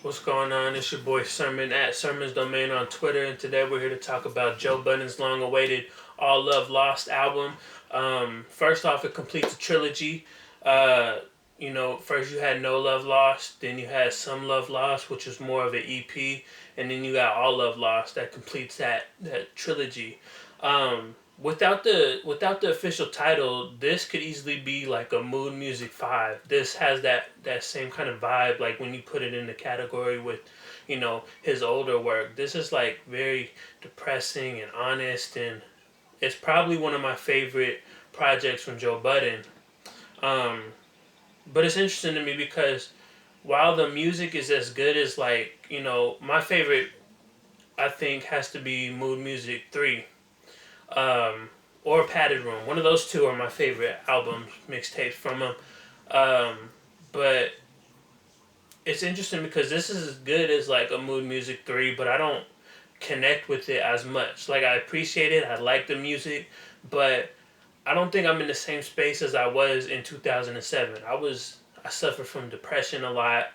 What's going on? It's your boy Sermon at Sermon's Domain on Twitter, and today we're here to talk about Joe Budden's long-awaited All Love Lost album. First off, it completes a trilogy. First you had No Love Lost, then you had Some Love Lost, which was more of an EP, and then you got All Love Lost that completes that trilogy. Without the official title, this could easily be like a Mood Muzik 5. This has that same kind of vibe, like when you put it in the category with, his older work. This is like very depressing and honest, and it's probably one of my favorite projects from Joe Budden. But it's interesting to me because while the music is as good as my favorite, I think, has to be Mood Muzik 3. Or Padded Room. One of those two are my favorite albums, mixtapes from him. But it's interesting because this is as good as like a Mood Muzik 3, but I don't connect with it as much. Like, I appreciate it, I like the music, but I don't think I'm in the same space as I was in 2007. I suffered from depression a lot,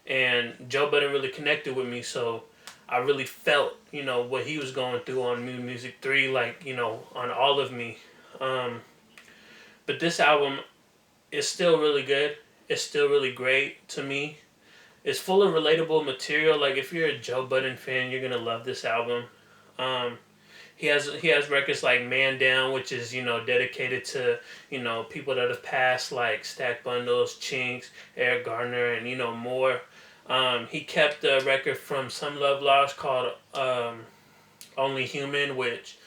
and Joe Budden really connected with me, so I really felt, what he was going through on Mood Muzik 3, on All of Me. But this album is still really good. It's still really great to me. It's full of relatable material. Like, if you're a Joe Budden fan, you're going to love this album. He has records like Man Down, which is, dedicated to, people that have passed, like Stack Bundles, Chinks, Eric Garner, and, more. He kept the record from Some Love Lost called Only Human, which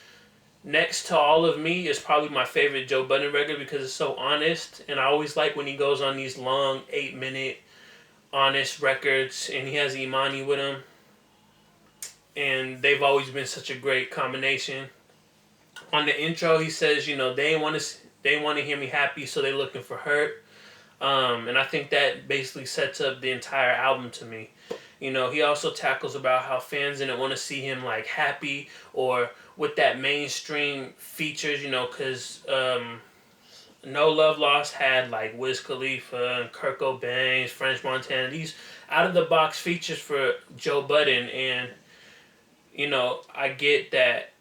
next to All of Me is probably my favorite Joe Budden record because it's so honest. And I always like when he goes on these long 8-minute honest records, and he has Imani with him. And they've always been such a great combination. On the intro, he says, they want to hear me happy, so they're looking for hurt. And I think that basically sets up the entire album to me. He also tackles about how fans didn't want to see him like happy or with that mainstream features, because No Love Lost had like Wiz Khalifa and Kurt Cobain, French Montana, these out of the box features for Joe Budden, and I get that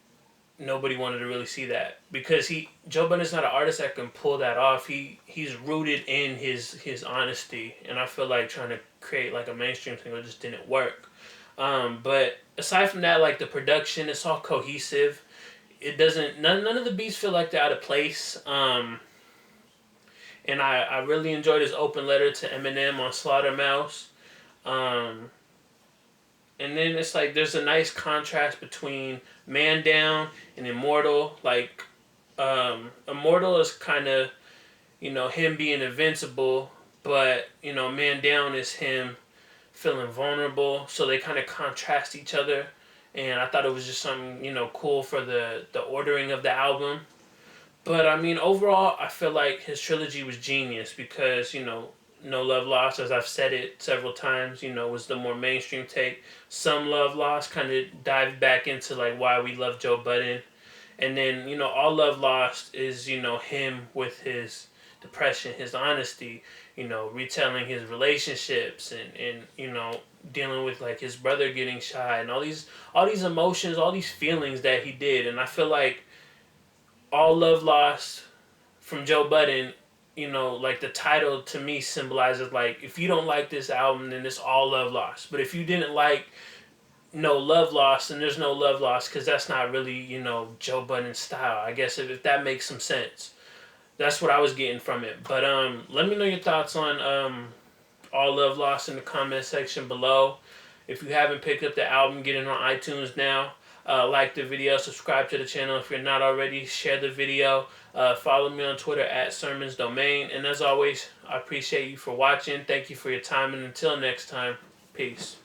nobody wanted to really see that because Joe Budden's not an artist that can pull that off. He's rooted in his honesty, and I feel like trying to create like a mainstream single just didn't work. But aside from that, like the production, it's all cohesive. It doesn't none of the beats feel like they're out of place. And I really enjoyed his open letter to Eminem on Slaughtermouse. And then it's like there's a nice contrast between Man Down and Immortal. Like, Immortal is kind of, him being invincible, but, Man Down is him feeling vulnerable. So they kind of contrast each other. And I thought it was just something, cool for the ordering of the album. But, overall, I feel like his trilogy was genius because, No Love Lost, as I've said it several times, was the more mainstream take. Some Love Lost kind of dived back into like why we love Joe Budden. And then, All Love Lost is, him with his depression, his honesty, retelling his relationships and dealing with like his brother getting shot and all these emotions, all these feelings that he did. And I feel like All Love Lost from Joe Budden, like the title to me symbolizes like if you don't like this album, then it's all love lost. But if you didn't like No Love Lost, then there's no love lost because that's not really, Joe Budden's style. I guess if that makes some sense. That's what I was getting from it. But let me know your thoughts on All Love Lost in the comment section below. If you haven't picked up the album, get it on iTunes now. Like the video, subscribe to the channel if you're not already, share the video, follow me on Twitter at Sermons Domain, and as always, I appreciate you for watching. Thank you for your time, and until next time, peace.